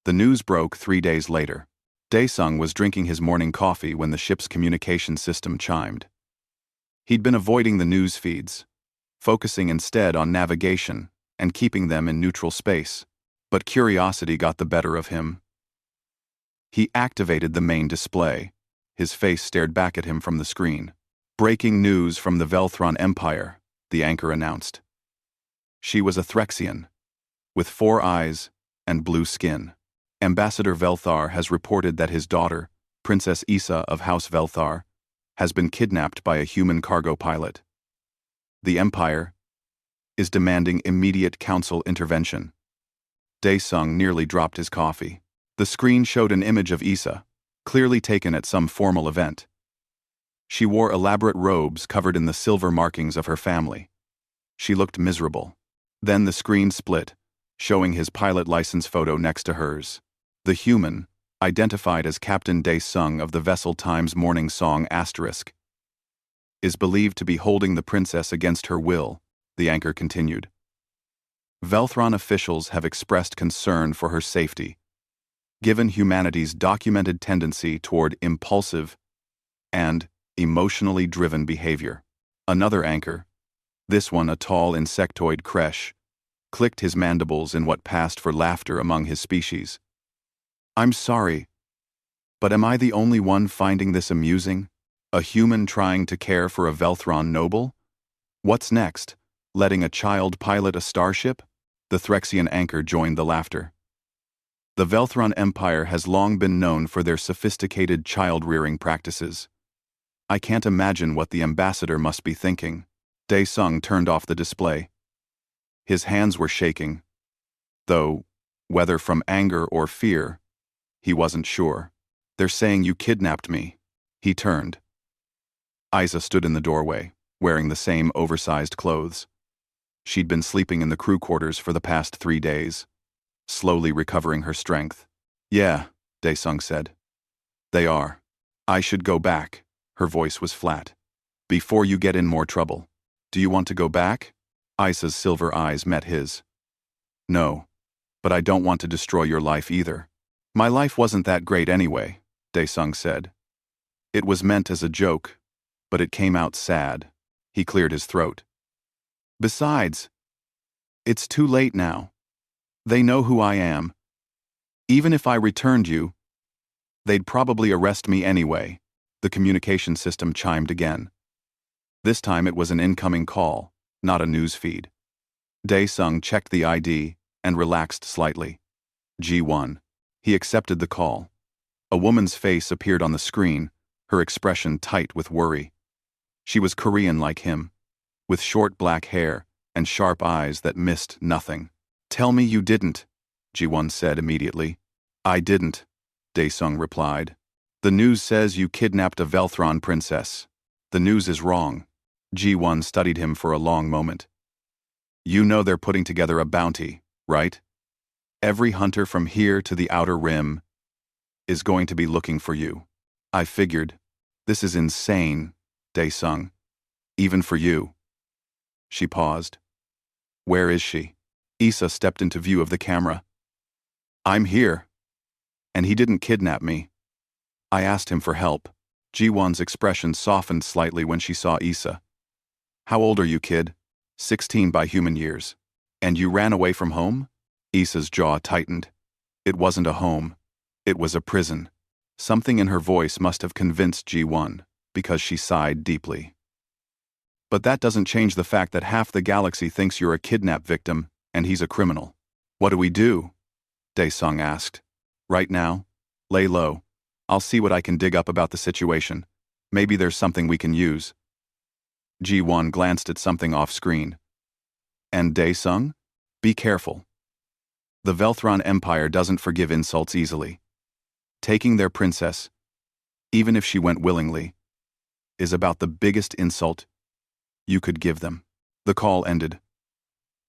The news broke 3 days later. Daesung was drinking his morning coffee when the ship's communication system chimed. He'd been avoiding the news feeds, focusing instead on navigation and keeping them in neutral space, but curiosity got the better of him. He activated the main display. His face stared back at him from the screen. "Breaking news from the Velthron Empire," the anchor announced. She was a Threxian, with 4 eyes and blue skin. Ambassador Velthar has reported that his daughter, Princess Issa of House Velthar, has been kidnapped by a human cargo pilot. The Empire is demanding immediate council intervention. Daesung nearly dropped his coffee. The screen showed an image of Issa, clearly taken at some formal event. She wore elaborate robes covered in the silver markings of her family. She looked miserable. Then the screen split, showing his pilot license photo next to hers. The human, identified as Captain Daesung of the vessel Times Morning Song *, is believed to be holding the princess against her will, the anchor continued. Velthron officials have expressed concern for her safety, given humanity's documented tendency toward impulsive and emotionally driven behavior. Another anchor, this one a tall insectoid Kresh, clicked his mandibles in what passed for laughter among his species. "I'm sorry, but am I the only one finding this amusing? A human trying to care for a Velthron noble? What's next? Letting a child pilot a starship?" The Threxian anchor joined the laughter. The Velthron Empire has long been known for their sophisticated child-rearing practices. I can't imagine what the ambassador must be thinking. Daesung turned off the display. His hands were shaking, though, whether from anger or fear, he wasn't sure. "They're saying you kidnapped me." He turned. Isa stood in the doorway, wearing the same oversized clothes. She'd been sleeping in the crew quarters for the past 3 days, slowly recovering her strength. "Yeah," Daesung said. "They are. I should go back." Her voice was flat. "Before you get in more trouble. Do you want to go back?" Isa's silver eyes met his. "No, but I don't want to destroy your life either." "My life wasn't that great anyway," Daesung said. It was meant as a joke, but it came out sad. He cleared his throat. "Besides, it's too late now. They know who I am. Even if I returned you, they'd probably arrest me anyway." The communication system chimed again. This time it was an incoming call, not a news feed. Daesung checked the ID and relaxed slightly. G1. He accepted the call. A woman's face appeared on the screen, her expression tight with worry. She was Korean like him, with short black hair and sharp eyes that missed nothing. "Tell me you didn't," G1 said immediately. "I didn't," Daesung replied. "The news says you kidnapped a Velthron princess. The news is wrong." G1 studied him for a long moment. "You know they're putting together a bounty, right? Every hunter from here to the Outer Rim is going to be looking for you." "I figured. This is insane," Daesung. "Even for you." She paused. "Where is she?" Issa stepped into view of the camera. "I'm here. And he didn't kidnap me. I asked him for help." G1's expression softened slightly when she saw Issa. "How old are you, kid?" 16 by human years. "And you ran away from home?" Issa's jaw tightened. It wasn't a home. It was a prison. Something in her voice must have convinced G1, because she sighed deeply. "But that doesn't change the fact that half the galaxy thinks you're a kidnap victim, and he's a criminal." "What do we do?" Daesung asked. "Right now, lay low. I'll see what I can dig up about the situation. Maybe there's something we can use." G1 glanced at something off-screen. "And Daesung? Be careful. The Velthron Empire doesn't forgive insults easily. Taking their princess, even if she went willingly, is about the biggest insult you could give them." The call ended.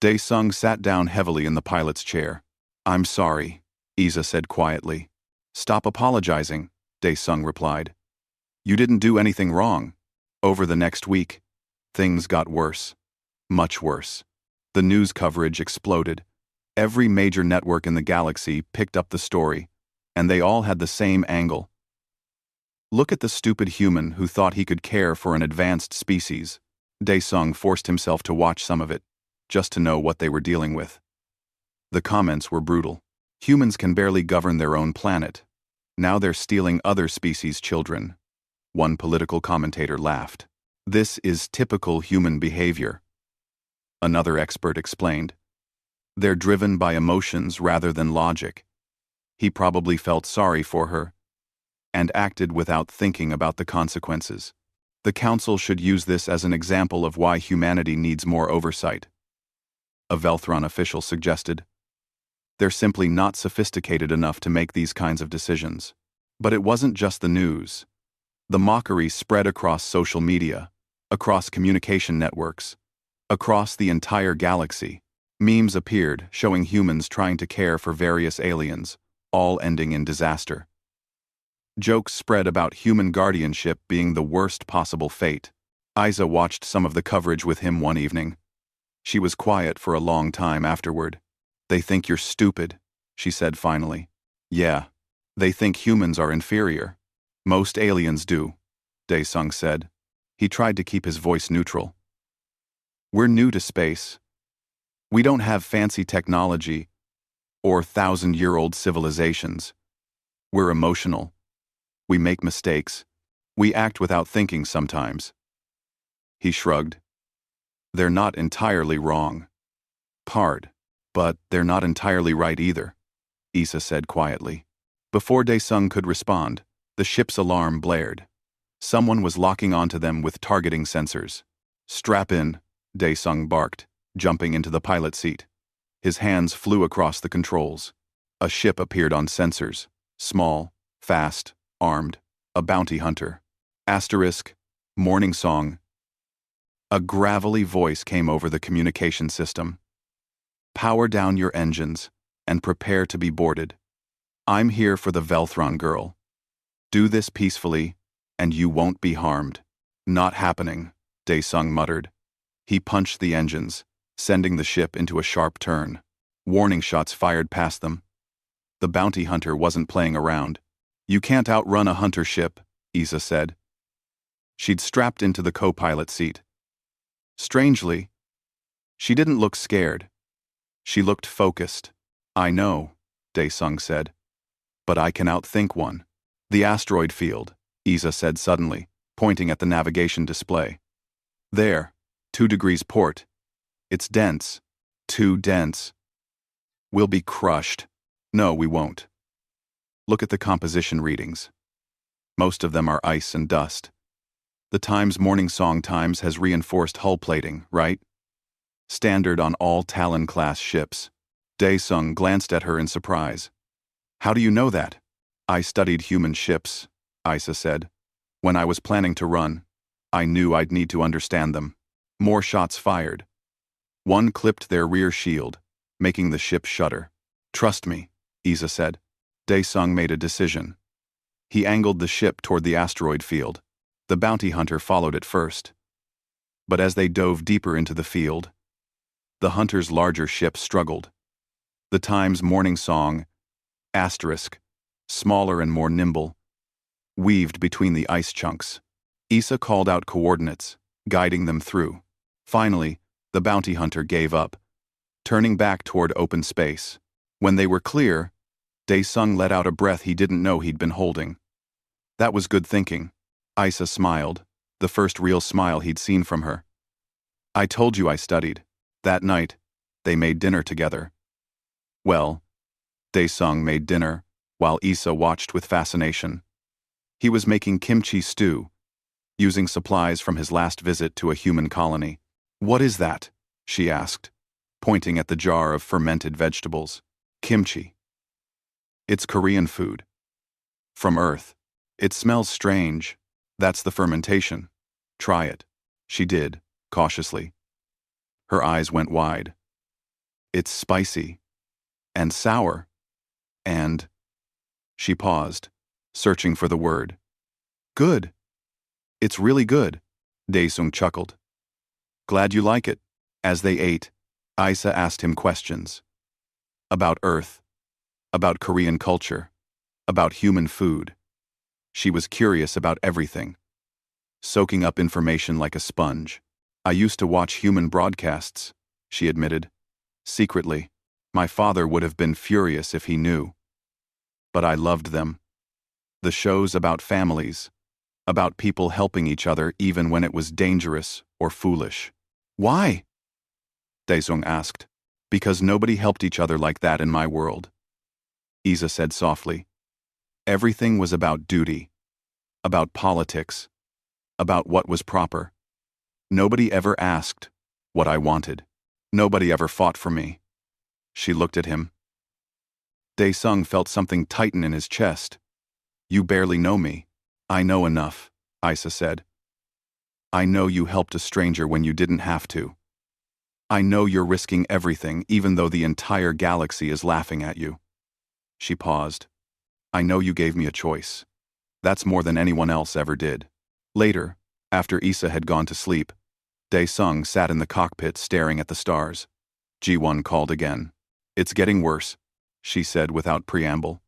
Daesung sat down heavily in the pilot's chair. "I'm sorry," Issa said quietly. "Stop apologizing," Daesung replied. "You didn't do anything wrong." Over the next week, things got worse. Much worse. The news coverage exploded. Every major network in the galaxy picked up the story, and they all had the same angle. Look at the stupid human who thought he could care for an advanced species. Daesung forced himself to watch some of it, just to know what they were dealing with. The comments were brutal. Humans can barely govern their own planet. Now they're stealing other species' children. One political commentator laughed. This is typical human behavior. Another expert explained. They're driven by emotions rather than logic. He probably felt sorry for her and acted without thinking about the consequences. The council should use this as an example of why humanity needs more oversight. A Velthron official suggested. They're simply not sophisticated enough to make these kinds of decisions. But it wasn't just the news. The mockery spread across social media, across communication networks, across the entire galaxy. Memes appeared showing humans trying to care for various aliens, all ending in disaster. Jokes spread about human guardianship being the worst possible fate. Isa watched some of the coverage with him one evening. She was quiet for a long time afterward. They think you're stupid, she said finally. Yeah, they think humans are inferior. Most aliens do, Daesung said. He tried to keep his voice neutral. We're new to space. We don't have fancy technology or thousand-year-old civilizations. We're emotional. We make mistakes. We act without thinking sometimes. He shrugged. They're not entirely wrong. But they're not entirely right either, Isa said quietly. Before Daesung could respond, the ship's alarm blared. Someone was locking onto them with targeting sensors. Strap in, Daesung barked, jumping into the pilot seat. His hands flew across the controls. A ship appeared on sensors. Small, fast, armed. A bounty hunter. Asterisk, morning song. A gravelly voice came over the communication system. Power down your engines and prepare to be boarded. I'm here for the Velthron girl. Do this peacefully, and you won't be harmed. Not happening, Daesung muttered. He punched the engines, sending the ship into a sharp turn. Warning shots fired past them. The bounty hunter wasn't playing around. You can't outrun a hunter ship, Isa said. She'd strapped into the co-pilot seat. Strangely, she didn't look scared. She looked focused. I know, Daesung said. But I can outthink one. The asteroid field, Isa said suddenly, pointing at the navigation display. There, 2 degrees port. It's dense. Too dense. We'll be crushed. No, we won't. Look at the composition readings. Most of them are ice and dust. The Times Morning Song Times has reinforced hull plating, right? Standard on all Talon-class ships. Daesung glanced at her in surprise. How do you know that? I studied human ships, Isa said. When I was planning to run, I knew I'd need to understand them. More shots fired. One clipped their rear shield, making the ship shudder. Trust me, Isa said. Daesung made a decision. He angled the ship toward the asteroid field. The bounty hunter followed it first. But as they dove deeper into the field, the hunter's larger ship struggled. The Times Morning Song, asterisk, smaller and more nimble, weaved between the ice chunks. Isa called out coordinates, guiding them through. Finally, the bounty hunter gave up, turning back toward open space. When they were clear, Daesung let out a breath he didn't know he'd been holding. That was good thinking. Isa smiled, the first real smile he'd seen from her. I told you I studied. That night, they made dinner together. Well, Daesung made dinner, while Isa watched with fascination. He was making kimchi stew, using supplies from his last visit to a human colony. What is that? She asked, pointing at the jar of fermented vegetables. Kimchi. It's Korean food. From Earth. It smells strange. That's the fermentation. Try it. She did, cautiously. Her eyes went wide. It's spicy. And sour. And... She paused, searching for the word. Good. It's really good, Daesung chuckled. Glad you like it. As they ate, Isa asked him questions. about Earth, about Korean culture, about human food. She was curious about everything, soaking up information like a sponge. I used to watch human broadcasts, she admitted. Secretly, my father would have been furious if he knew. But I loved them. The shows about families, about people helping each other even when it was dangerous or foolish. Why? Daesung asked. Because nobody helped each other like that in my world. Isa said softly. Everything was about duty, about politics, about what was proper. Nobody ever asked what I wanted. Nobody ever fought for me. She looked at him. Daesung felt something tighten in his chest. You barely know me. I know enough, Isa said. I know you helped a stranger when you didn't have to. I know you're risking everything even though the entire galaxy is laughing at you. She paused. I know you gave me a choice. That's more than anyone else ever did. Later, after Isa had gone to sleep, Daesung sat in the cockpit staring at the stars. Ji-won called again. It's getting worse, she said without preamble.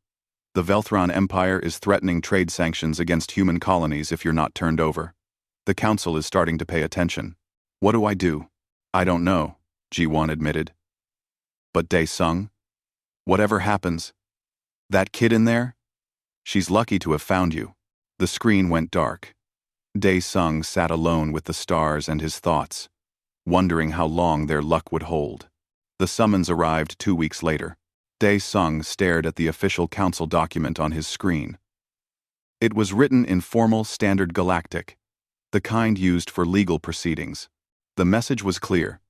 The Velthron Empire is threatening trade sanctions against human colonies if you're not turned over. The Council is starting to pay attention. What do I do? I don't know, Ji-won admitted. But Daesung? Whatever happens, that kid in there? She's lucky to have found you. The screen went dark. Daesung sat alone with the stars and his thoughts, wondering how long their luck would hold. The summons arrived 2 weeks later. Daesung stared at the official council document on his screen. It was written in formal standard galactic, the kind used for legal proceedings. The message was clear.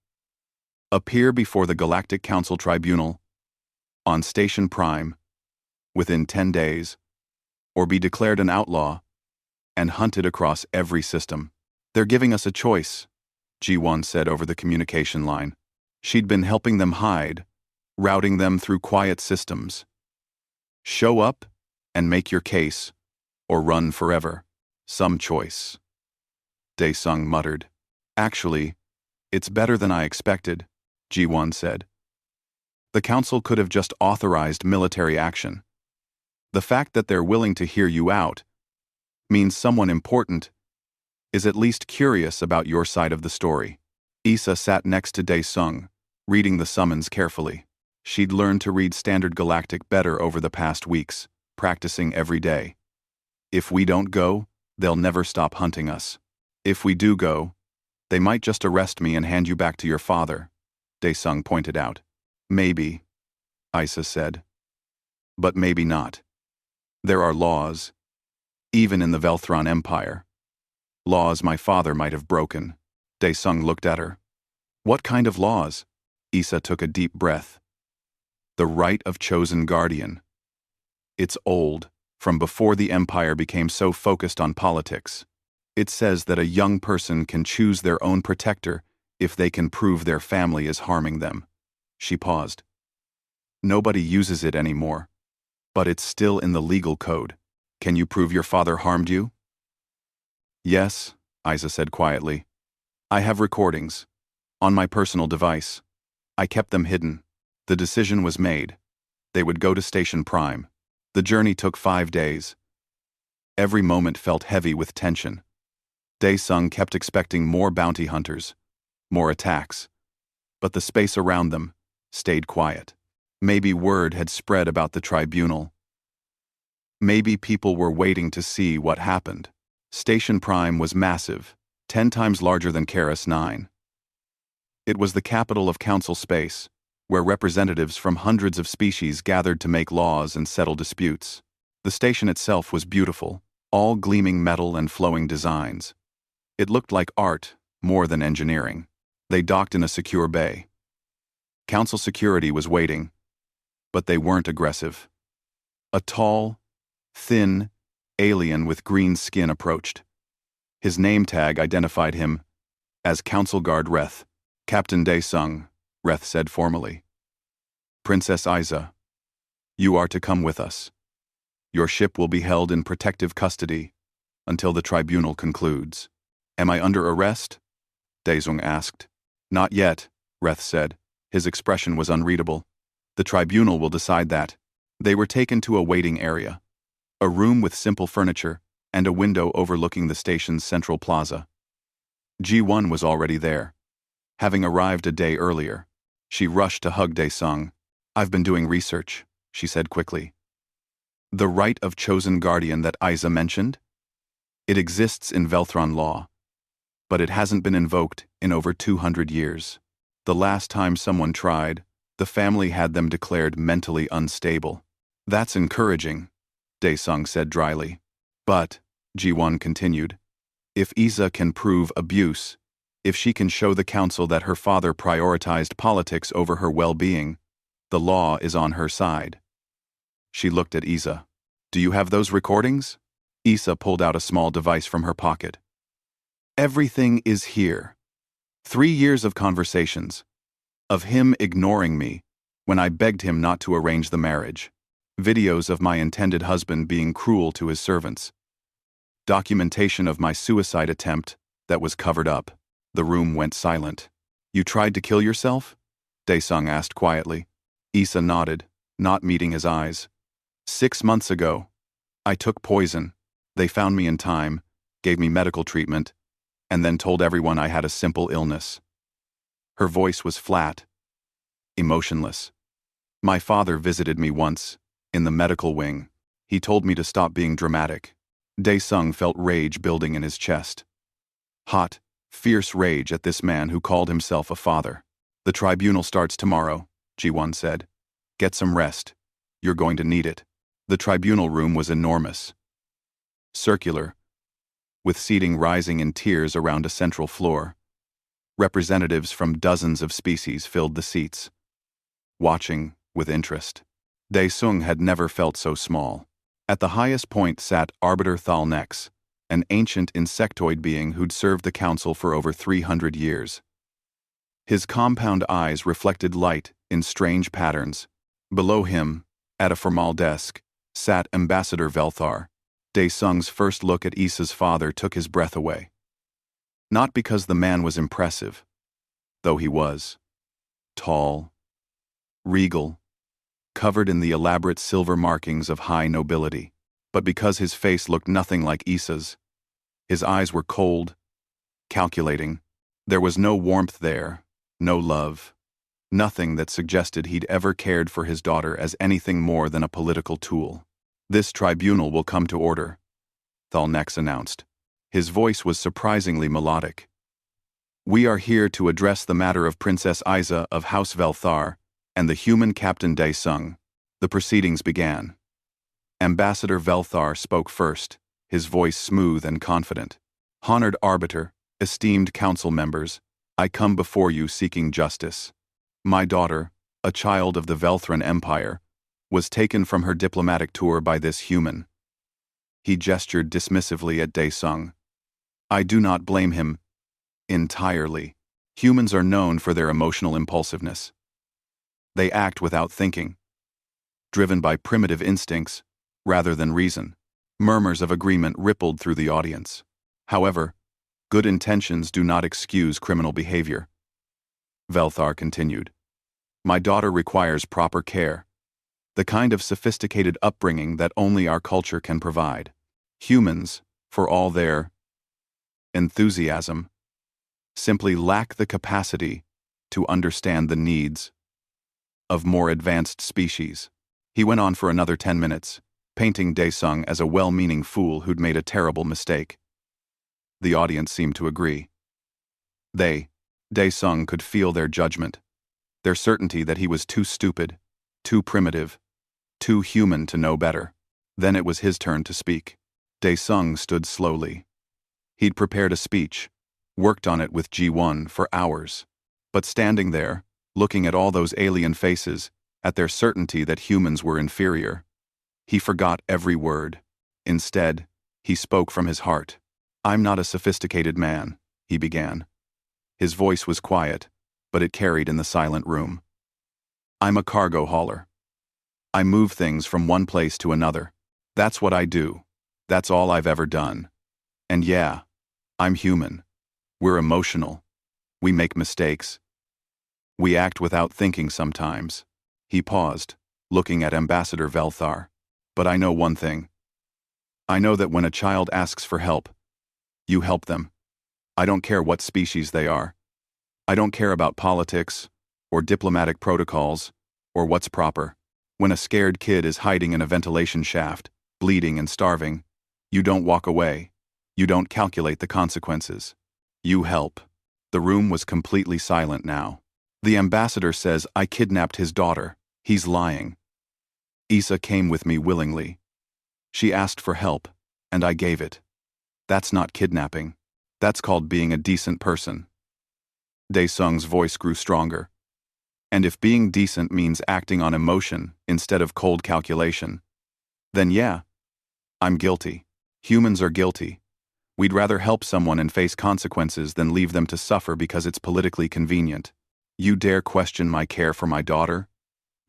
Appear before the Galactic Council Tribunal, on Station Prime, within 10 days, or be declared an outlaw and hunted across every system. They're giving us a choice, Ji-won said over the communication line. She'd been helping them hide, routing them through quiet systems. Show up and make your case, or run forever. Some choice. Daesung muttered. Actually, it's better than I expected, Ji-won said. The council could have just authorized military action. The fact that they're willing to hear you out means someone important is at least curious about your side of the story. Isa sat next to Daesung, reading the summons carefully. She'd learned to read Standard Galactic better over the past weeks, practicing every day. If we don't go, they'll never stop hunting us. If we do go, they might just arrest me and hand you back to your father, Daesung pointed out. Maybe, Isa said. But maybe not. There are laws, even in the Velthron Empire. Laws my father might have broken. Daesung looked at her. What kind of laws? Isa took a deep breath. The right of chosen guardian. It's old, from before the Empire became so focused on politics. It says that a young person can choose their own protector if they can prove their family is harming them. She paused. Nobody uses it anymore, but it's still in the legal code. Can you prove your father harmed you? Yes, Isa said quietly. I have recordings. On my personal device. I kept them hidden. The decision was made. They would go to Station Prime. The journey took 5 days. Every moment felt heavy with tension. Daesung kept expecting more bounty hunters, more attacks. But the space around them stayed quiet. Maybe word had spread about the tribunal. Maybe people were waiting to see what happened. Station Prime was massive, 10 times larger than Keras 9. It was the capital of Council Space, where representatives from hundreds of species gathered to make laws and settle disputes. The station itself was beautiful, all gleaming metal and flowing designs. It looked like art, more than engineering. They docked in a secure bay. Council security was waiting, but they weren't aggressive. A tall, thin alien with green skin approached. His name tag identified him as Council Guard Reth. Captain Daesung, Reth said formally. Princess Isa, you are to come with us. Your ship will be held in protective custody until the tribunal concludes. Am I under arrest? Daesung asked. Not yet, Reth said. His expression was unreadable. The tribunal will decide that. They were taken to a waiting area. A room with simple furniture and a window overlooking the station's central plaza. G1 was already there. Having arrived a day earlier, she rushed to hug Dae-sung. "I've been doing research," she said quickly. "The right of chosen guardian that Isa mentioned? It exists in Velthron law, but it hasn't been invoked in over 200 years. The last time someone tried, the family had them declared mentally unstable." "That's encouraging," Dae-sung said dryly. "But," Ji-won continued, "if Isa can prove abuse, if she can show the council that her father prioritized politics over her well-being, the law is on her side." She looked at Isa. "Do you have those recordings?" Isa pulled out a small device from her pocket. "Everything is here. 3 years of conversations. Of him ignoring me when I begged him not to arrange the marriage. Videos of my intended husband being cruel to his servants. Documentation of my suicide attempt that was covered up." The room went silent. "You tried to kill yourself?" Dae-sung asked quietly. Isa nodded, not meeting his eyes. 6 months ago, I took poison. They found me in time, gave me medical treatment, and then told everyone I had a simple illness." Her voice was flat, emotionless. "My father visited me once, in the medical wing. He told me to stop being dramatic." Dae-sung felt rage building in his chest. Hot, fierce rage at this man who called himself a father. "The tribunal starts tomorrow," Ji-won said. "Get some rest. You're going to need it." The tribunal room was enormous. Circular, with seating rising in tiers around a central floor. Representatives from dozens of species filled the seats, watching with interest. Dae-sung had never felt so small. At the highest point sat Arbiter Thalnex, an ancient insectoid being who'd served the council for over 300 years. His compound eyes reflected light in strange patterns. Below him, at a formal desk, sat Ambassador Velthar. Dae-sung's first look at Isa's father took his breath away. Not because the man was impressive, though he was. Tall, regal, covered in the elaborate silver markings of high nobility, but because his face looked nothing like Isa's. His eyes were cold, calculating. There was no warmth there, no love, nothing that suggested he'd ever cared for his daughter as anything more than a political tool. "This tribunal will come to order," Thalnex announced. His voice was surprisingly melodic. "We are here to address the matter of Princess Isa of House Velthar and the human Captain Dae-sung." The proceedings began. Ambassador Velthar spoke first, his voice smooth and confident. "Honored Arbiter, esteemed council members, I come before you seeking justice. My daughter, a child of the Velthran Empire, was taken from her diplomatic tour by this human." He gestured dismissively at Dae-sung. "I do not blame him entirely. Humans are known for their emotional impulsiveness. They act without thinking, driven by primitive instincts rather than reason." Murmurs of agreement rippled through the audience. "However, good intentions do not excuse criminal behavior." Velthar continued. "My daughter requires proper care, the kind of sophisticated upbringing that only our culture can provide. Humans, for all their enthusiasm, simply lack the capacity to understand the needs of more advanced species." He went on for another 10 minutes, painting Dae-sung as a well-meaning fool who'd made a terrible mistake. The audience seemed to agree. Dae-sung could feel their judgment, their certainty that he was too stupid, too primitive, too human to know better. Then it was his turn to speak. Dae-sung stood slowly. He'd prepared a speech, worked on it with Ji-won for hours. But standing there, looking at all those alien faces, at their certainty that humans were inferior, he forgot every word. Instead, he spoke from his heart. "I'm not a sophisticated man," he began. His voice was quiet, but it carried in the silent room. "I'm a cargo hauler. I move things from one place to another. That's what I do. That's all I've ever done. And yeah, I'm human. We're emotional. We make mistakes. We act without thinking sometimes." He paused, looking at Ambassador Velthar. But I know one thing. I know that when a child asks for help, you help them. I don't care what species they are. I don't care about politics, or diplomatic protocols, or what's proper. When a scared kid is hiding in a ventilation shaft, bleeding and starving, you don't walk away. You don't calculate the consequences. You help. The room was completely silent now. The ambassador says I kidnapped his daughter. He's lying. Issa came with me willingly. She asked for help, and I gave it. That's not kidnapping. That's called being a decent person. Daesung's voice grew stronger. And if being decent means acting on emotion instead of cold calculation, then yeah, I'm guilty. Humans are guilty. We'd rather help someone and face consequences than leave them to suffer because it's politically convenient. You dare question my care for my daughter?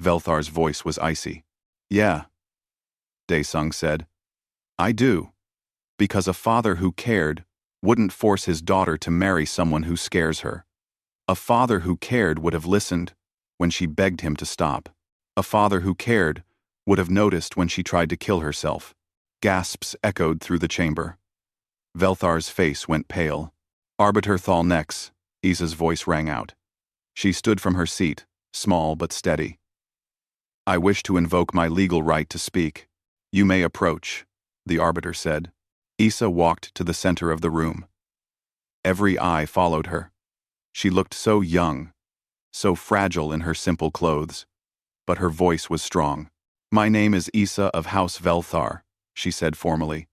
Velthar's voice was icy. Yeah, Daesung said. I do. Because a father who cared wouldn't force his daughter to marry someone who scares her. A father who cared would have listened when she begged him to stop. A father who cared would have noticed when she tried to kill herself. Gasps echoed through the chamber. Velthar's face went pale. Arbiter Thalnex, Issa's voice rang out. She stood from her seat, small but steady. I wish to invoke my legal right to speak. You may approach, the arbiter said. Issa walked to the center of the room. Every eye followed her. She looked so young, so fragile in her simple clothes, but her voice was strong. My name is Issa of House Velthar, she said formally.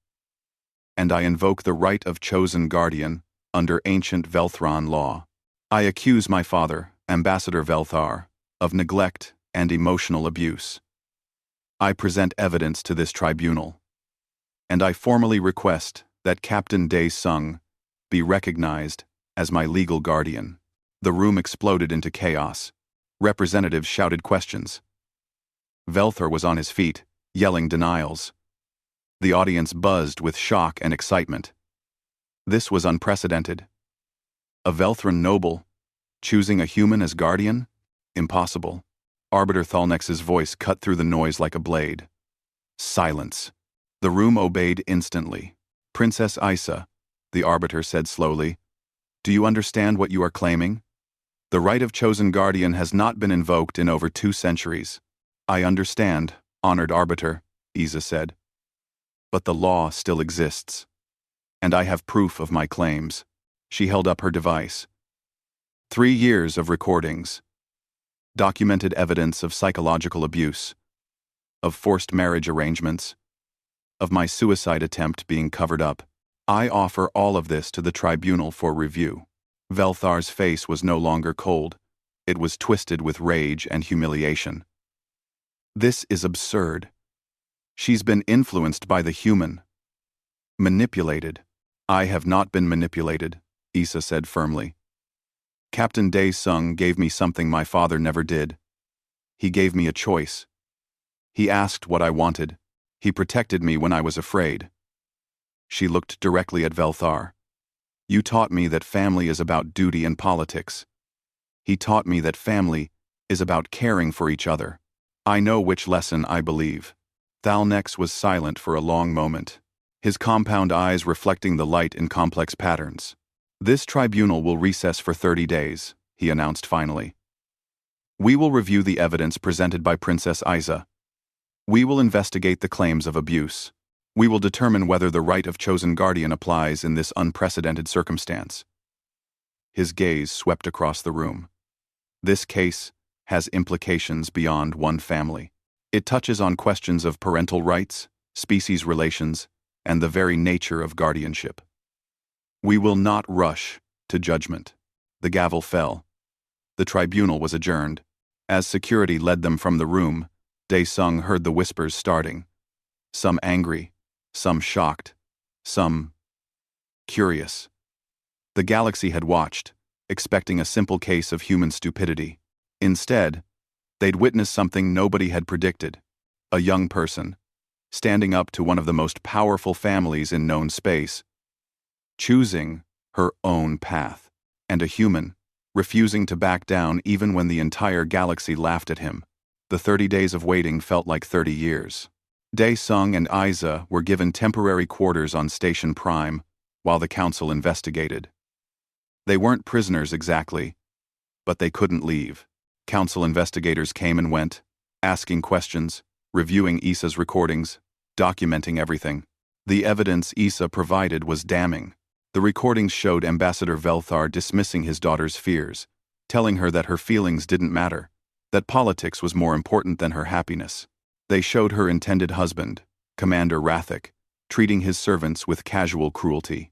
And I invoke the right of chosen guardian under ancient Velthran law. I accuse my father, Ambassador Velthar, of neglect and emotional abuse. I present evidence to this tribunal, and I formally request that Captain Daesung be recognized as my legal guardian. The room exploded into chaos. Representatives shouted questions. Velthar was on his feet, yelling denials. The audience buzzed with shock and excitement. This was unprecedented. A Velthran noble choosing a human as guardian? Impossible. Arbiter Thalnex's voice cut through the noise like a blade. Silence. The room obeyed instantly. Princess Issa, the arbiter said slowly, do you understand what you are claiming? The right of chosen guardian has not been invoked in over 2 centuries. I understand, honored arbiter, Issa said. But the law still exists. And I have proof of my claims. She held up her device. 3 years of recordings. Documented evidence of psychological abuse. Of forced marriage arrangements. Of my suicide attempt being covered up. I offer all of this to the tribunal for review. Velthar's face was no longer cold. It was twisted with rage and humiliation. This is absurd. She's been influenced by the human. Manipulated. I have not been manipulated, Issa said firmly. Captain Daesung gave me something my father never did. He gave me a choice. He asked what I wanted. He protected me when I was afraid. She looked directly at Velthar. You taught me that family is about duty and politics. He taught me that family is about caring for each other. I know which lesson I believe. Thalnex was silent for a long moment, his compound eyes reflecting the light in complex patterns. This tribunal will recess for 30 days, he announced finally. We will review the evidence presented by Princess Issa. We will investigate the claims of abuse. We will determine whether the right of chosen guardian applies in this unprecedented circumstance. His gaze swept across the room. This case has implications beyond one family. It touches on questions of parental rights, species relations, and the very nature of guardianship. We will not rush to judgment. The gavel fell. The tribunal was adjourned. As security led them from the room, Daesung heard the whispers starting. Some angry, some shocked, some curious. The galaxy had watched, expecting a simple case of human stupidity. Instead, they'd witnessed something nobody had predicted. A young person, standing up to one of the most powerful families in known space, choosing her own path, and a human, refusing to back down even when the entire galaxy laughed at him. The 30 days of waiting felt like 30 years. Dae-sung and Isa were given temporary quarters on Station Prime while the council investigated. They weren't prisoners exactly, but they couldn't leave. Council investigators came and went, asking questions, reviewing Isa's recordings, documenting everything. The evidence Isa provided was damning. The recordings showed Ambassador Velthar dismissing his daughter's fears, telling her that her feelings didn't matter, that politics was more important than her happiness. They showed her intended husband, Commander Rathik, treating his servants with casual cruelty.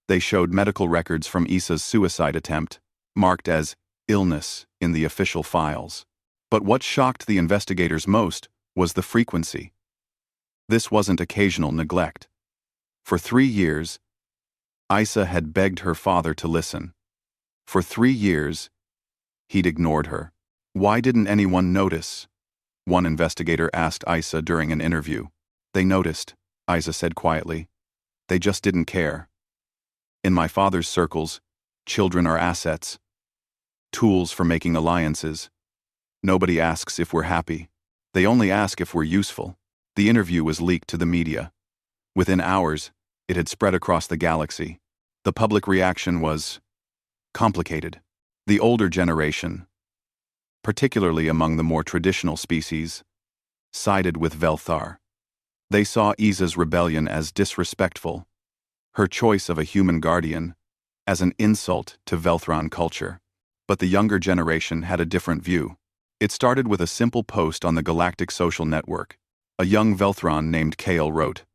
They showed medical records from Isa's suicide attempt, marked as illness in the official files. But what shocked the investigators most was the frequency. This wasn't occasional neglect. For 3 years, Isa had begged her father to listen. For 3 years, he'd ignored her. Why didn't anyone notice? One investigator asked Isa during an interview. They noticed, Isa said quietly. They just didn't care. In my father's circles, children are assets. Tools for making alliances. Nobody asks if we're happy. They only ask if we're useful. The interview was leaked to the media. Within hours, it had spread across the galaxy. The public reaction was complicated. The older generation, particularly among the more traditional species, sided with Velthar. They saw Isa's rebellion as disrespectful, her choice of a human guardian as an insult to Velthron culture. But the younger generation had a different view. It started with a simple post on the Galactic social network. A young Velthron named Kale wrote,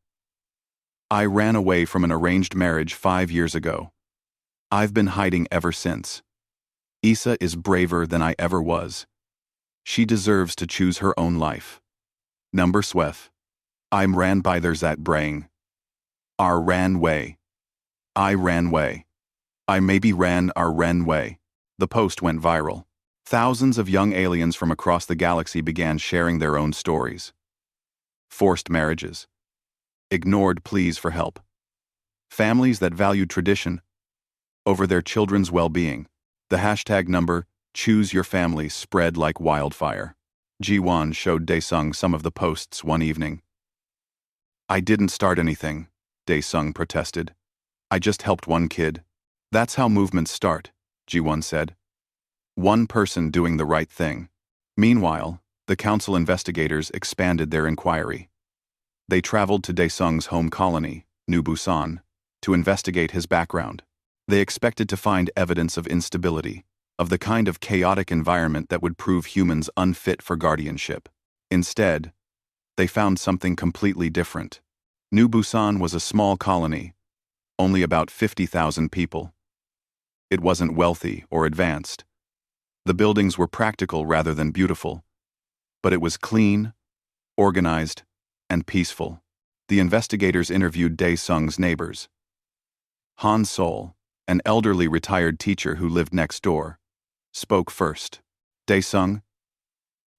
"I ran away from an arranged marriage 5 years ago. I've been hiding ever since. Isa is braver than I ever was. She deserves to choose her own life. Number Swef. I'm ran by there's that braying. Our ran way. I ran way. I maybe ran our ran way." The post went viral. Thousands of young aliens from across the galaxy began sharing their own stories. Forced marriages. Ignored pleas for help. Families that valued tradition over their children's well-being. The hashtag number #ChooseYourFamily spread like wildfire. Ji-won showed Dae-sung some of the posts one evening. "I didn't start anything," Dae-sung protested. "I just helped one kid." "That's how movements start," Ji-won said. "One person doing the right thing." Meanwhile, the council investigators expanded their inquiry. They traveled to Dae-sung's home colony, New Busan, to investigate his background. They expected to find evidence of instability, of the kind of chaotic environment that would prove humans unfit for guardianship. Instead, they found something completely different. New Busan was a small colony, only about 50,000 people. It wasn't wealthy or advanced. The buildings were practical rather than beautiful, but it was clean, organized, and peaceful. The investigators interviewed Dae-sung's neighbors. Han Sol, an elderly retired teacher who lived next door, spoke first. "Dae-sung,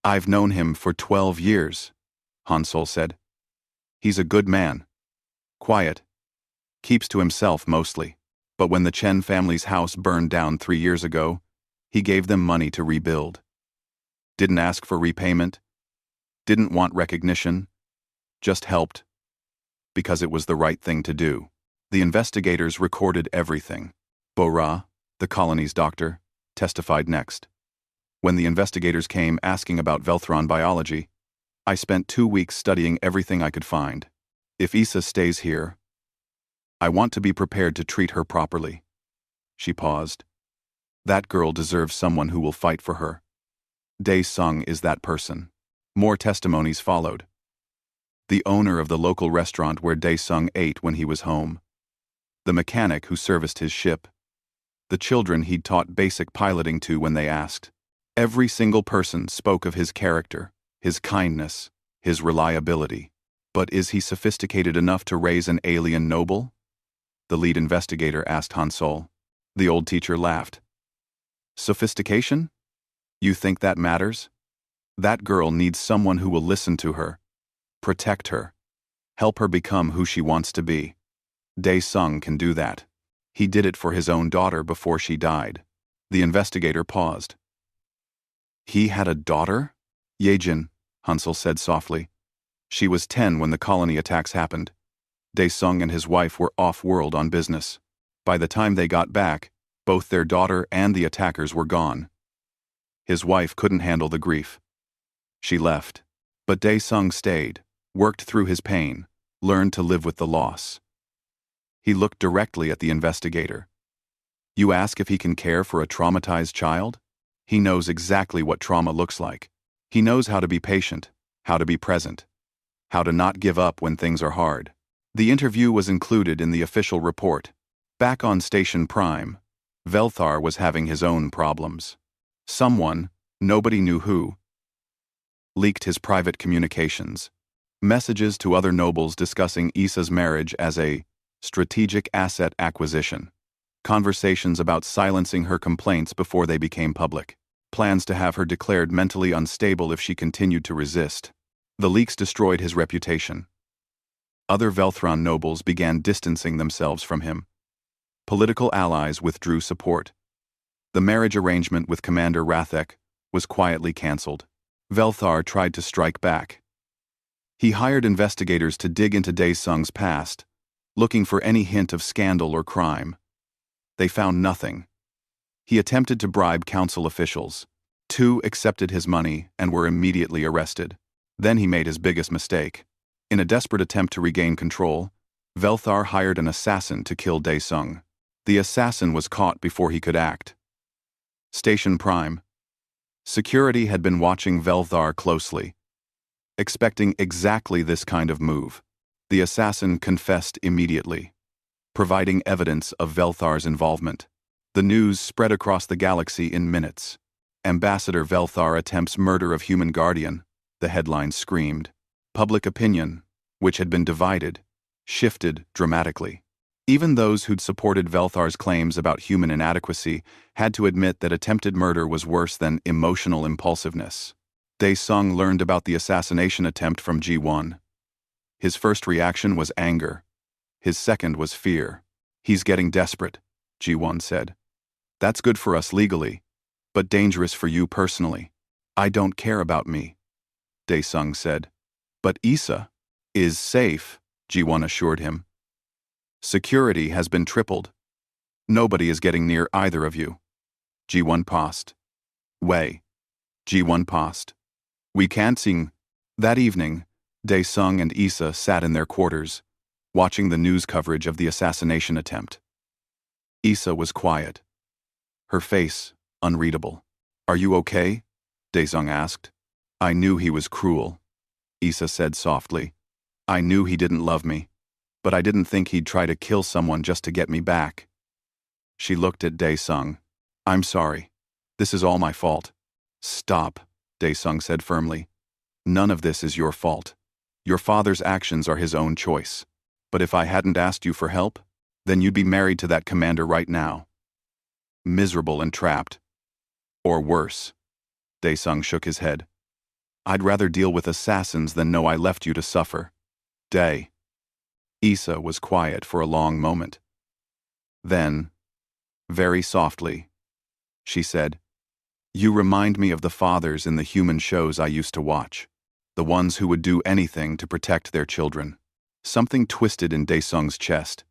I've known him for 12 years, Han Sol said. "He's a good man. Quiet. Keeps to himself mostly. But when the Chen family's house burned down 3 years ago, he gave them money to rebuild. Didn't ask for repayment. Didn't want recognition. Just helped. Because it was the right thing to do." The investigators recorded everything. Bo-ra, the colony's doctor, testified next. "When the investigators came asking about Velthron biology, I spent 2 weeks studying everything I could find. If Isa stays here, I want to be prepared to treat her properly." She paused. "That girl deserves someone who will fight for her. Dae-sung is that person." More testimonies followed. The owner of the local restaurant where Dae-sung ate when he was home. The mechanic who serviced his ship. The children he'd taught basic piloting to when they asked. Every single person spoke of his character, his kindness, his reliability. But is he sophisticated enough to raise an alien noble? The lead investigator asked Han Sol. The old teacher laughed. "Sophistication? You think that matters? That girl needs someone who will listen to her, protect her, help her become who she wants to be. Dae-sung can do that. He did it for his own daughter before she died." The investigator paused. "He had a daughter?" Yejin, Hansel said softly. She was 10 when the colony attacks happened. Dae-sung and his wife were off-world on business. By the time they got back, both their daughter and the attackers were gone. His wife couldn't handle the grief. She left. But Dae-sung stayed, worked through his pain, learned to live with the loss. He looked directly at the investigator. You ask if he can care for a traumatized child? He knows exactly what trauma looks like. He knows how to be patient, how to be present, how to not give up when things are hard. The interview was included in the official report. Back on Station Prime, Velthar was having his own problems. Someone, nobody knew who, leaked his private communications. Messages to other nobles discussing Issa's marriage as a strategic asset acquisition. Conversations about silencing her complaints before they became public. Plans to have her declared mentally unstable if she continued to resist. The leaks destroyed his reputation. Other Velthron nobles began distancing themselves from him. Political allies withdrew support. The marriage arrangement with Commander Rathek was quietly cancelled. Velthar tried to strike back. He hired investigators to dig into Dae-sung's past, looking for any hint of scandal or crime. They found nothing. He attempted to bribe council officials. 2 accepted his money and were immediately arrested. Then he made his biggest mistake. In a desperate attempt to regain control, Velthar hired an assassin to kill Dae-sung. The assassin was caught before he could act. Station Prime. Security had been watching Velthar closely, expecting exactly this kind of move. The assassin confessed immediately, providing evidence of Velthar's involvement. The news spread across the galaxy in minutes. Ambassador Velthar attempts murder of human guardian, the headline screamed. Public opinion, which had been divided, shifted dramatically. Even those who'd supported Velthar's claims about human inadequacy had to admit that attempted murder was worse than emotional impulsiveness. Dae-sung learned about the assassination attempt from Ji-won. His first reaction was anger. His second was fear. He's getting desperate, Ji-won said. That's good for us legally, but dangerous for you personally. I don't care about me, Dae-sung said. But Issa is safe, Ji-won assured him. Security has been tripled. Nobody is getting near either of you. Ji-won paused. Wei. Ji-won paused. We can't sing. That evening, Dae-sung and Issa sat in their quarters, watching the news coverage of the assassination attempt. Issa was quiet. Her face, unreadable. Are you okay? Dae-sung asked. I knew he was cruel, Issa said softly. I knew he didn't love me, but I didn't think he'd try to kill someone just to get me back. She looked at Dae-sung. I'm sorry. This is all my fault. Stop, Dae-sung said firmly. None of this is your fault. Your father's actions are his own choice. But if I hadn't asked you for help, then you'd be married to that commander right now. Miserable and trapped. Or worse. Dae-sung shook his head. I'd rather deal with assassins than know I left you to suffer. Dae. Issa was quiet for a long moment. Then, very softly, she said, You remind me of the fathers in the human shows I used to watch, the ones who would do anything to protect their children. Something twisted in Dae-sung's chest.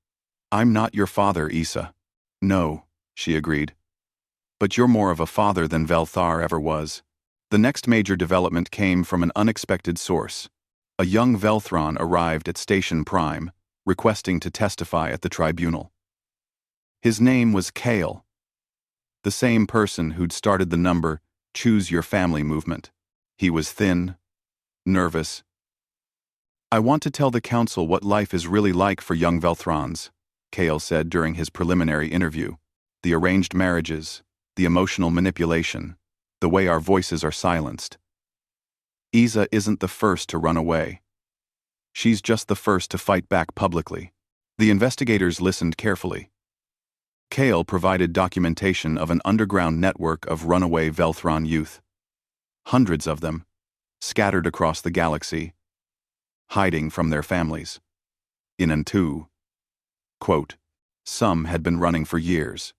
I'm not your father, Issa. No, she agreed. But you're more of a father than Velthar ever was. The next major development came from an unexpected source. A young Velthron arrived at Station Prime, requesting to testify at the tribunal. His name was Kale, the same person who'd started the number Choose Your Family movement. He was thin, nervous. I want to tell the council what life is really like for young Velthrons, Kale said during his preliminary interview. The arranged marriages, the emotional manipulation, the way our voices are silenced. Issa isn't the first to run away. She's just the first to fight back publicly. The investigators listened carefully. Kale provided documentation of an underground network of runaway Velthron youth. Hundreds of them, scattered across the galaxy, hiding from their families. In and two, quote, some had been running for years.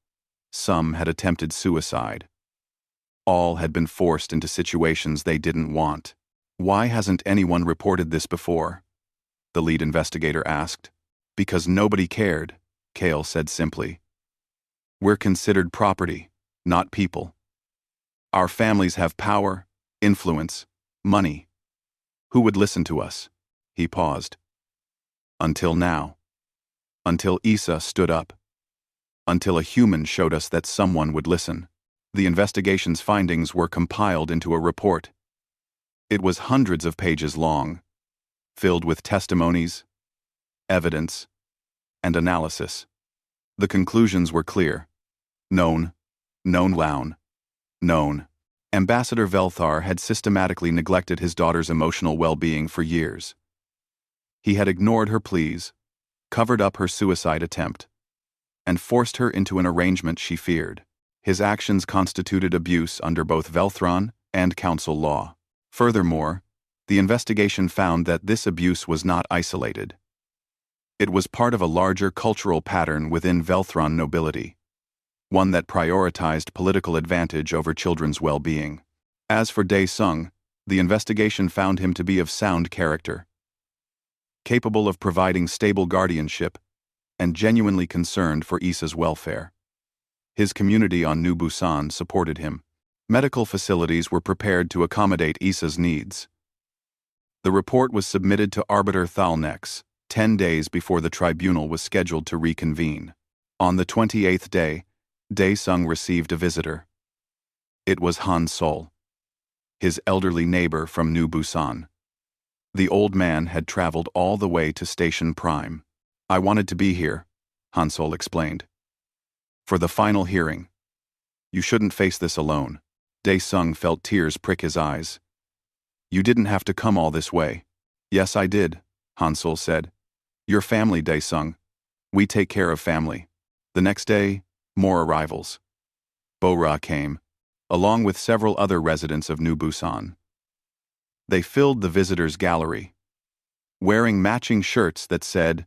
Some had attempted suicide. All had been forced into situations they didn't want. "Why hasn't anyone reported this before?" the lead investigator asked. "Because nobody cared," Kale said simply. "We're considered property, not people. Our families have power, influence, money. Who would listen to us?" He paused. "Until now. Until Issa stood up. Until a human showed us that someone would listen." The investigation's findings were compiled into a report. It was hundreds of pages long, filled with testimonies, evidence, and analysis. The conclusions were clear. Known. Ambassador Velthar had systematically neglected his daughter's emotional well-being for years. He had ignored her pleas, covered up her suicide attempt, and forced her into an arrangement she feared. His actions constituted abuse under both Velthron and council law. Furthermore, the investigation found that this abuse was not isolated. It was part of a larger cultural pattern within Velthron nobility, one that prioritized political advantage over children's well-being. As for Dae Sung, the investigation found him to be of sound character, capable of providing stable guardianship, and genuinely concerned for Issa's welfare. His community on New Busan supported him. Medical facilities were prepared to accommodate Issa's needs. The report was submitted to Arbiter Thalnex 10 days before the tribunal was scheduled to reconvene. On the 28th day, Dae Sung received a visitor. It was Han Sol, his elderly neighbor from New Busan. The old man had traveled all the way to Station Prime. "I wanted to be here," Han Sol explained, "for the final hearing. You shouldn't face this alone." Dae Sung felt tears prick his eyes. "You didn't have to come all this way." "Yes, I did," Han Sol said. "Your family, Dae Sung. We take care of family." The next day, more arrivals. Bo-Ra came, along with several other residents of New Busan. They filled the visitors' gallery, wearing matching shirts that said,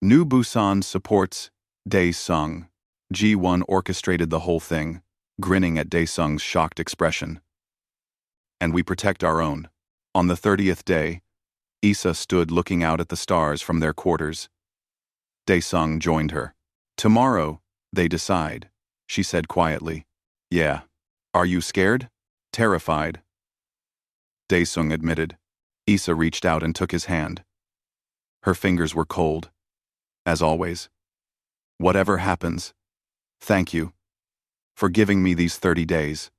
"New Busan supports Dae Sung." G1 orchestrated the whole thing, grinning at Dae Sung's shocked expression. "And we protect our own." On the 30th day, Issa stood looking out at the stars from their quarters. Dae Sung joined her. "Tomorrow, they decide," she said quietly. "Yeah. Are you scared?" "Terrified," Dae Sung admitted. Issa reached out and took his hand. Her fingers were cold, as always. "Whatever happens, thank you for giving me these 30 days,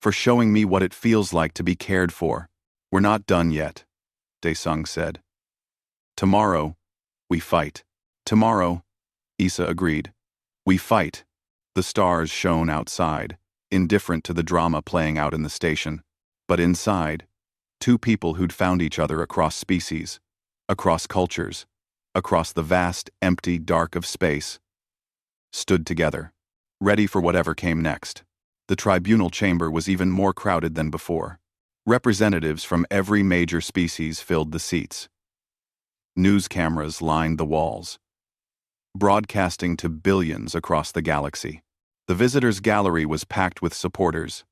for showing me what it feels like to be cared for." "We're not done yet," Dae Sung said. "Tomorrow, we fight." "Tomorrow," Issa agreed. "We fight." The stars shone outside, indifferent to the drama playing out in the station. But inside, two people who'd found each other across species, across cultures, across the vast, empty dark of space, stood together, ready for whatever came next. The tribunal chamber was even more crowded than before. Representatives from every major species filled the seats. News cameras lined the walls, broadcasting to billions across the galaxy. The visitors' gallery was packed with supporters,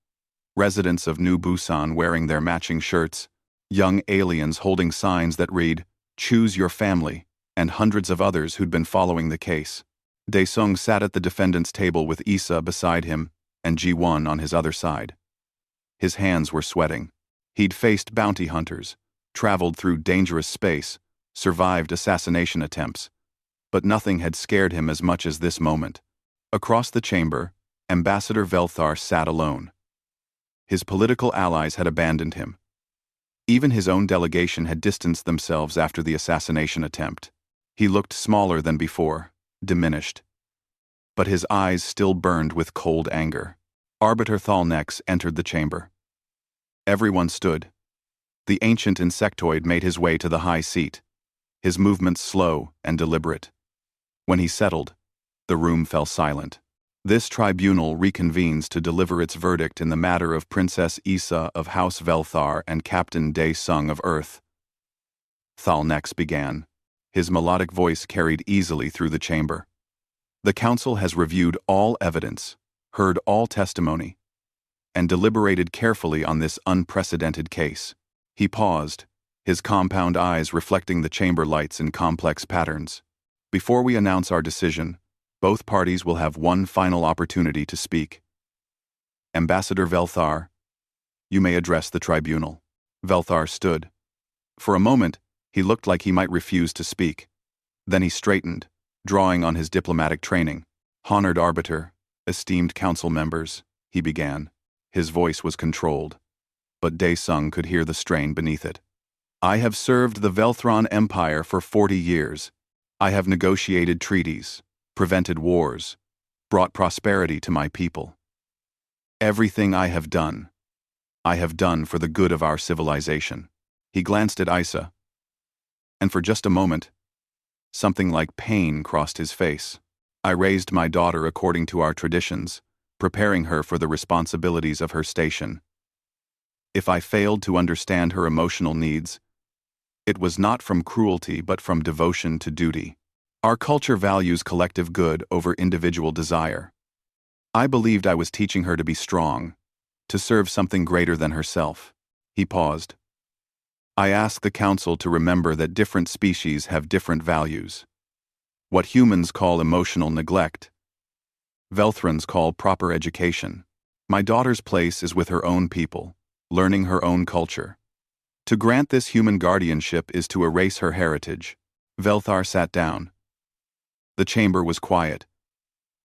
residents of New Busan wearing their matching shirts, young aliens holding signs that read, "Choose your family," and hundreds of others who'd been following the case. Dae Sung sat at the defendant's table with Issa beside him and Ji-won on his other side. His hands were sweating. He'd faced bounty hunters, traveled through dangerous space, survived assassination attempts, but nothing had scared him as much as this moment. Across the chamber, Ambassador Velthar sat alone. His political allies had abandoned him. Even his own delegation had distanced themselves after the assassination attempt. He looked smaller than before, diminished. But his eyes still burned with cold anger. Arbiter Thalnex entered the chamber. Everyone stood. The ancient insectoid made his way to the high seat, his movements slow and deliberate. When he settled, the room fell silent. This tribunal reconvenes to deliver its verdict in the matter of Princess Issa of House Velthar and Captain Dae Sung of Earth. Thalnex began. His melodic voice carried easily through the chamber. "The council has reviewed all evidence, heard all testimony, and deliberated carefully on this unprecedented case. He paused, his compound eyes reflecting the chamber lights in complex patterns. Before we announce our decision, both parties will have one final opportunity to speak. Ambassador Velthar, you may address the tribunal. Velthar stood. For a moment, he looked like he might refuse to speak. Then he straightened, drawing on his diplomatic training. Honored arbiter, esteemed council members, he began. His voice was controlled, but Dae-sung could hear the strain beneath it. I have served the Velthron Empire for 40 years. I have negotiated treaties, prevented wars, brought prosperity to my people. Everything I have done for the good of our civilization. He glanced at Isa, and for just a moment, something like pain crossed his face. I raised my daughter according to our traditions, preparing her for the responsibilities of her station. If I failed to understand her emotional needs, it was not from cruelty but from devotion to duty. Our culture values collective good over individual desire. I believed I was teaching her to be strong, to serve something greater than herself. He paused. I asked the council to remember that different species have different values. What humans call emotional neglect, Velthrons call proper education. My daughter's place is with her own people, learning her own culture. To grant this human guardianship is to erase her heritage. Velthar sat down. The chamber was quiet.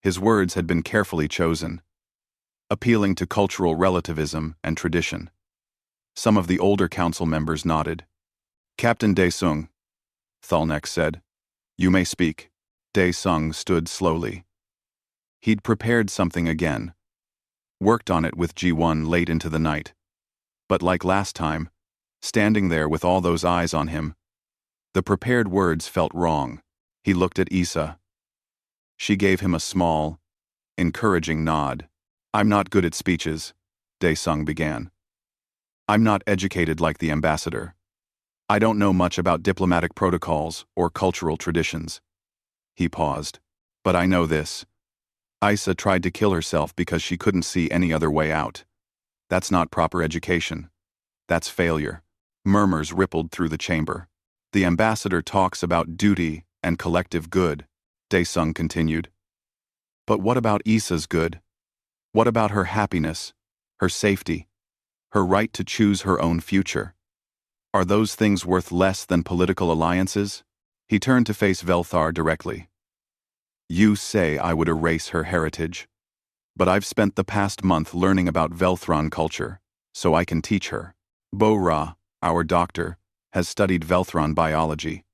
His words had been carefully chosen, appealing to cultural relativism and tradition. Some of the older council members nodded. Captain Dae-sung, Thalnek said, you may speak. Dae-sung stood slowly. He'd prepared something again, worked on it with Ji-won late into the night. But like last time, standing there with all those eyes on him, the prepared words felt wrong. He looked at Isa. She gave him a small, encouraging nod. I'm not good at speeches, Dae-sung began. I'm not educated like the ambassador. I don't know much about diplomatic protocols or cultural traditions. He paused. But I know this. Isa tried to kill herself because she couldn't see any other way out. That's not proper education. That's failure. Murmurs rippled through the chamber. The ambassador talks about duty and collective good, Dae-sung continued. But what about Isa's good? What about her happiness, her safety, her right to choose her own future? Are those things worth less than political alliances? He turned to face Velthar directly. You say I would erase her heritage, but I've spent the past month learning about Velthron culture, so I can teach her. Bo-Ra, our doctor, has studied Velthron biology.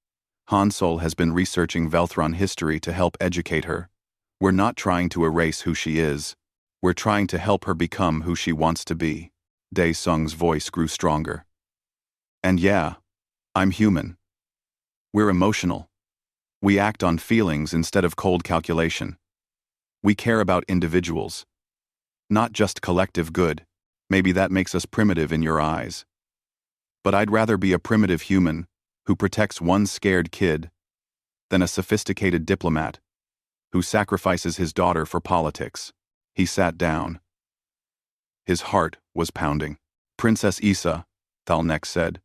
Hansol has been researching Velthron history to help educate her. We're not trying to erase who she is. We're trying to help her become who she wants to be. Dae-sung's voice grew stronger. And yeah, I'm human. We're emotional. We act on feelings instead of cold calculation. We care about individuals, not just collective good. Maybe that makes us primitive in your eyes. But I'd rather be a primitive human who protects one scared kid than a sophisticated diplomat who sacrifices his daughter for politics. He sat down. His heart was pounding. Princess Isa, Thalnek said.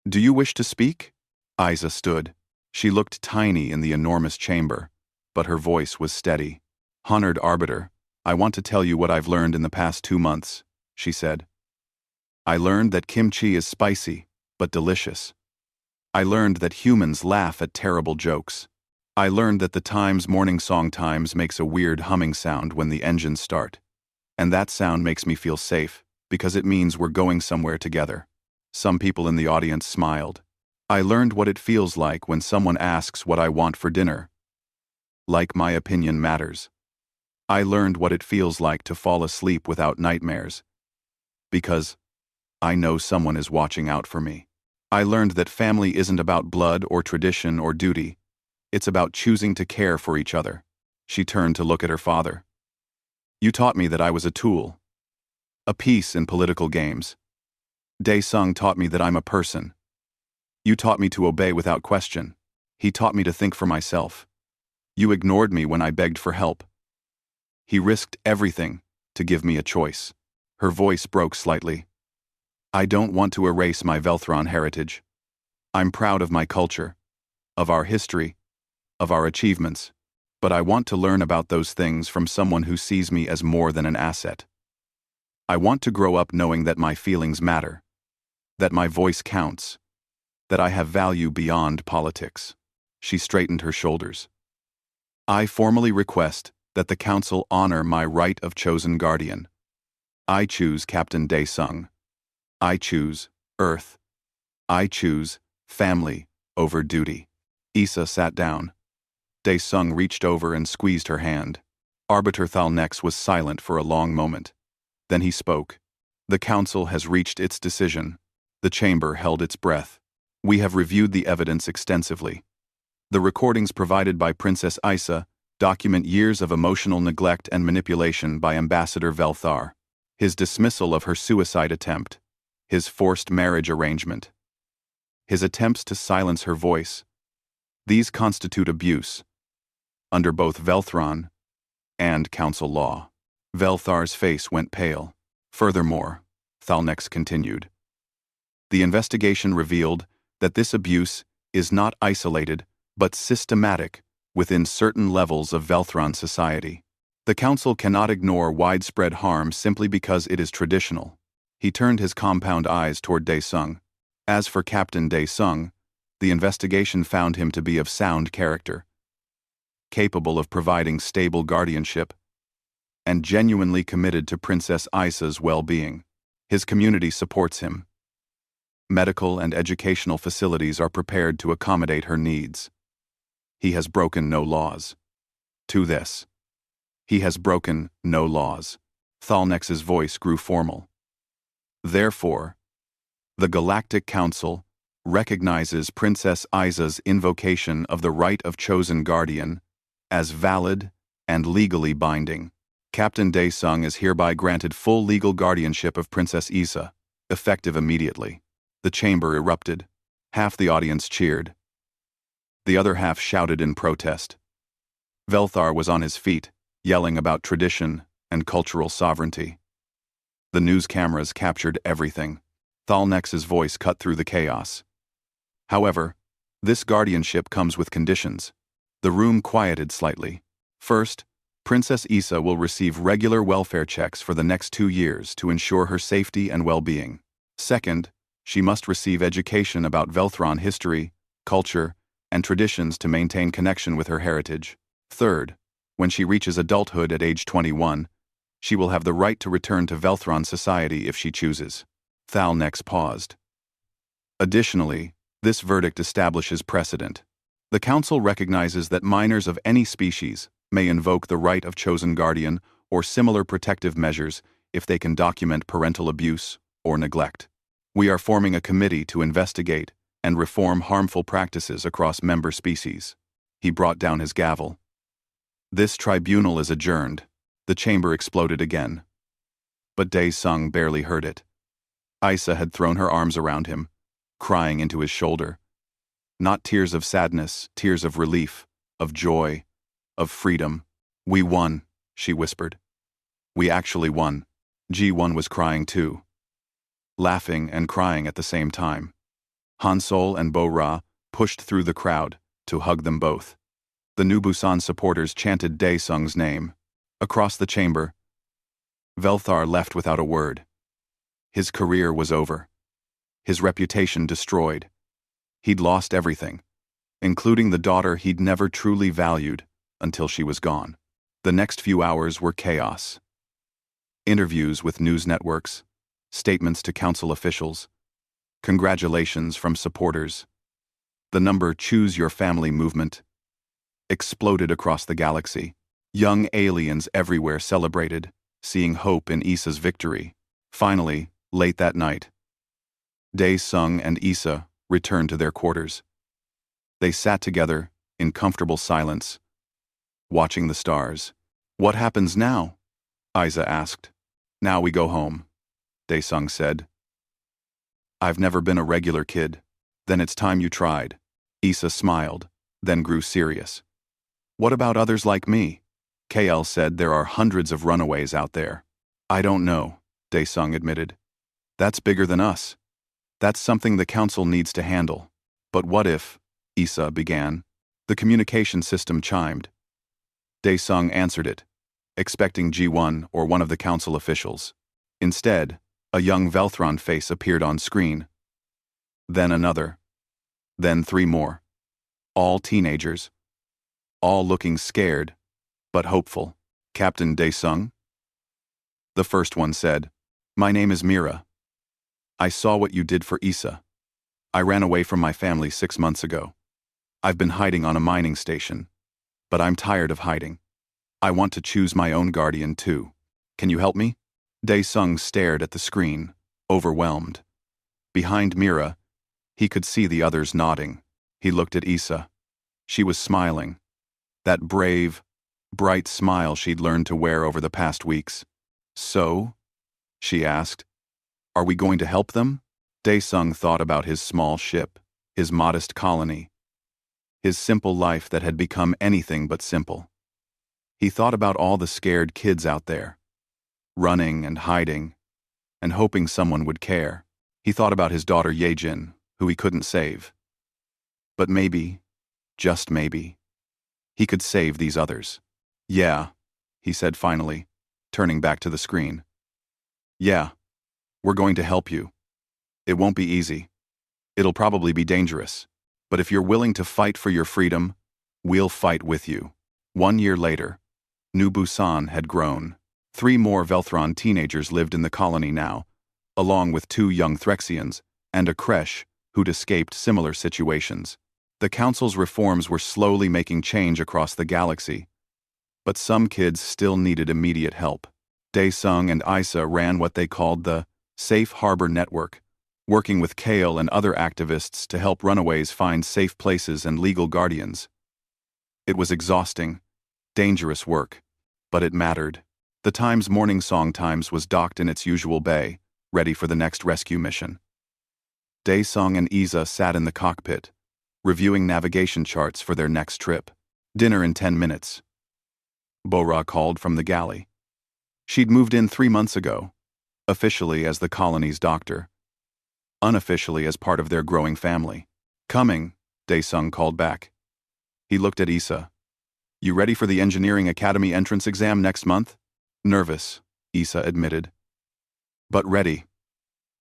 Do you wish to speak? Isa stood. She looked tiny in the enormous chamber, but her voice was steady. Honored arbiter, I want to tell you what I've learned in the past 2 months, she said. I learned that kimchi is spicy, but delicious. I learned that humans laugh at terrible jokes. I learned that the Times Morning Song Times makes a weird humming sound when the engines start. And that sound makes me feel safe, because it means we're going somewhere together. Some people in the audience smiled. I learned what it feels like when someone asks what I want for dinner. Like my opinion matters. I learned what it feels like to fall asleep without nightmares. Because I know someone is watching out for me. I learned that family isn't about blood or tradition or duty. It's about choosing to care for each other. She turned to look at her father. You taught me that I was a tool. A piece in political games. Dae-sung taught me that I'm a person. You taught me to obey without question. He taught me to think for myself. You ignored me when I begged for help. He risked everything to give me a choice. Her voice broke slightly. I don't want to erase my Velthron heritage. I'm proud of my culture, of our history, of our achievements, but I want to learn about those things from someone who sees me as more than an asset. I want to grow up knowing that my feelings matter, that my voice counts, that I have value beyond politics. She straightened her shoulders. I formally request that the Council honor my right of chosen guardian. I choose Captain Daesung. I choose Earth. I choose family over duty. Issa sat down. Daesung reached over and squeezed her hand. Arbiter Thalnex was silent for a long moment. Then he spoke. The Council has reached its decision. The chamber held its breath. We have reviewed the evidence extensively. The recordings provided by Princess Issa document years of emotional neglect and manipulation by Ambassador Velthar, his dismissal of her suicide attempt, his forced marriage arrangement, his attempts to silence her voice. These constitute abuse, under both Velthron and Council law. Velthar's face went pale. Furthermore, Thalnex continued, the investigation revealed that this abuse is not isolated but systematic within certain levels of Velthron society. The Council cannot ignore widespread harm simply because it is traditional. He turned his compound eyes toward Daesung. As for Captain Daesung, the investigation found him to be of sound character, capable of providing stable guardianship, and genuinely committed to Princess Issa's well-being. His community supports him. Medical and educational facilities are prepared to accommodate her needs. He has broken no laws. To this, he has broken no laws. Thalnex's voice grew formal. Therefore, the Galactic Council recognizes Princess Issa's invocation of the right of chosen guardian as valid and legally binding. Captain Daesung is hereby granted full legal guardianship of Princess Issa, effective immediately. The chamber erupted. Half the audience cheered. The other half shouted in protest. Velthar was on his feet, yelling about tradition and cultural sovereignty. The news cameras captured everything. Thalnex's voice cut through the chaos. However, this guardianship comes with conditions. The room quieted slightly. First, Princess Issa will receive regular welfare checks for the next 2 years to ensure her safety and well-being. Second, she must receive education about Velthron history, culture, and traditions to maintain connection with her heritage. Third, when she reaches adulthood at age 21, she will have the right to return to Velthron society if she chooses. Thalnex paused. Additionally, this verdict establishes precedent. The Council recognizes that minors of any species may invoke the right of chosen guardian or similar protective measures if they can document parental abuse or neglect. We are forming a committee to investigate and reform harmful practices across member species. He brought down his gavel. This tribunal is adjourned. The chamber exploded again. But Daesung barely heard it. Issa had thrown her arms around him, crying into his shoulder. Not tears of sadness, tears of relief, of joy, of freedom. We won, she whispered. We actually won. G1 was crying too, laughing and crying at the same time. Hansol and Bo-Ra pushed through the crowd to hug them both. The New Busan supporters chanted Daesung's name. Across the chamber, Velthar left without a word. His career was over. His reputation destroyed. He'd lost everything, including the daughter he'd never truly valued until she was gone. The next few hours were chaos. Interviews with news networks, statements to council officials, congratulations from supporters. The number Choose Your Family movement exploded across the galaxy. Young aliens everywhere celebrated, seeing hope in Issa's victory. Finally, late that night, Daesung and Issa returned to their quarters. They sat together in comfortable silence, watching the stars. What happens now? Issa asked. Now we go home, Daesung said. I've never been a regular kid. Then it's time you tried. Issa smiled, then grew serious. What about others like me? KL said there are hundreds of runaways out there. I don't know. Daesung admitted. That's bigger than us. That's something the council needs to handle. But what if, Isa began. The communication system chimed. Daesung answered it, expecting G1 or one of the council officials. Instead, a young Velthron face appeared on screen. Then another. Then three more. All teenagers. All looking scared, but hopeful. Captain Daesung? The first one said, My name is Mira. I saw what you did for Isa. I ran away from my family 6 months ago. I've been hiding on a mining station. But I'm tired of hiding. I want to choose my own guardian too. Can you help me? Daesung stared at the screen, overwhelmed. Behind Mira, he could see the others nodding. He looked at Isa. She was smiling. That brave, bright smile she'd learned to wear over the past weeks. So? She asked. Are we going to help them? Daesung thought about his small ship, his modest colony, his simple life that had become anything but simple. He thought about all the scared kids out there, running and hiding, and hoping someone would care. He thought about his daughter Yejin, who he couldn't save. But maybe, just maybe, he could save these others. Yeah, he said finally, turning back to the screen. Yeah, we're going to help you. It won't be easy. It'll probably be dangerous. But if you're willing to fight for your freedom, we'll fight with you. 1 year later, New Busan had grown. 3 more Velthron teenagers lived in the colony now, along with 2 young Threxians and a creche who'd escaped similar situations. The council's reforms were slowly making change across the galaxy, but some kids still needed immediate help. Daesung and Isa ran what they called the Safe Harbor Network, working with Kale and other activists to help runaways find safe places and legal guardians. It was exhausting, dangerous work, but it mattered. The Times Morning Song Times was docked in its usual bay, ready for the next rescue mission. Daesung and Isa sat in the cockpit, reviewing navigation charts for their next trip. Dinner in 10 minutes. Bora called from the galley. She'd moved in 3 months ago, officially as the colony's doctor, unofficially as part of their growing family. Coming, Daesung called back. He looked at Isa. You ready for the Engineering Academy entrance exam next month? Nervous, Isa admitted. But ready.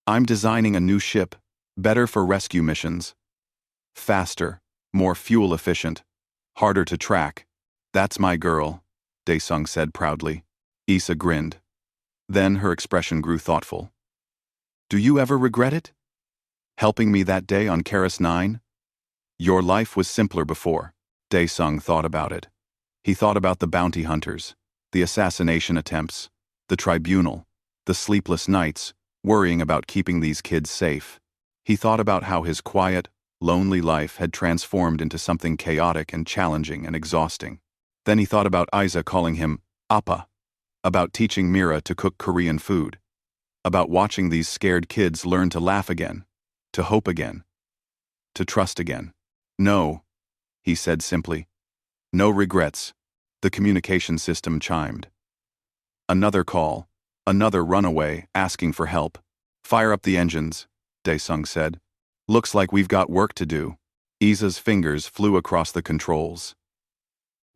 I'm designing a new ship, better for rescue missions. Faster, more fuel efficient, harder to track. That's my girl, Daesung said proudly. Isa grinned. Then her expression grew thoughtful. Do you ever regret it? Helping me that day on Karis 9? Your life was simpler before. Daesung thought about it. He thought about the bounty hunters, the assassination attempts, the tribunal, the sleepless nights, worrying about keeping these kids safe. He thought about how his quiet, lonely life had transformed into something chaotic and challenging and exhausting. Then he thought about Isa calling him Appa, about teaching Mira to cook Korean food, about watching these scared kids learn to laugh again, to hope again, to trust again. No, he said simply. No regrets. The communication system chimed. Another call, another runaway asking for help. Fire up the engines, Daesung said. Looks like we've got work to do. Isa's fingers flew across the controls.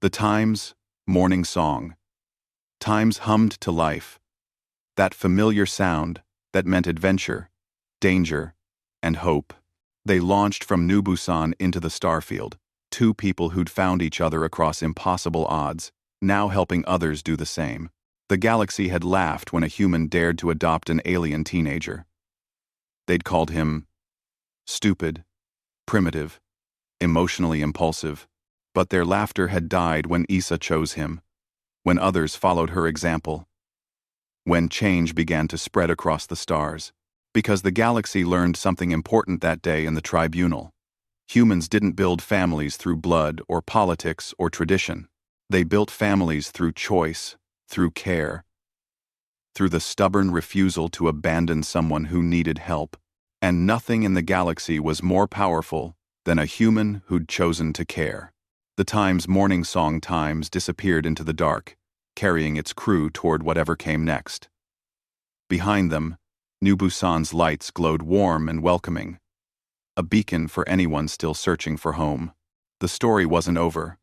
The Times Morning Song. Times hummed to life. That familiar sound that meant adventure, danger, and hope. They launched from New Busan into the starfield, 2 people who'd found each other across impossible odds, now helping others do the same. The galaxy had laughed when a human dared to adopt an alien teenager. They'd called him stupid, primitive, emotionally impulsive, but their laughter had died when Isa chose him, when others followed her example, when change began to spread across the stars. Because the galaxy learned something important that day in the tribunal. Humans didn't build families through blood or politics or tradition. They built families through choice, through care, through the stubborn refusal to abandon someone who needed help. And nothing in the galaxy was more powerful than a human who'd chosen to care. The Times Morning Song Times disappeared into the dark, carrying its crew toward whatever came next. Behind them, New Busan's lights glowed warm and welcoming, a beacon for anyone still searching for home. The story wasn't over.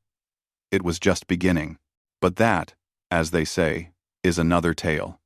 It was just beginning. But that, as they say, is another tale.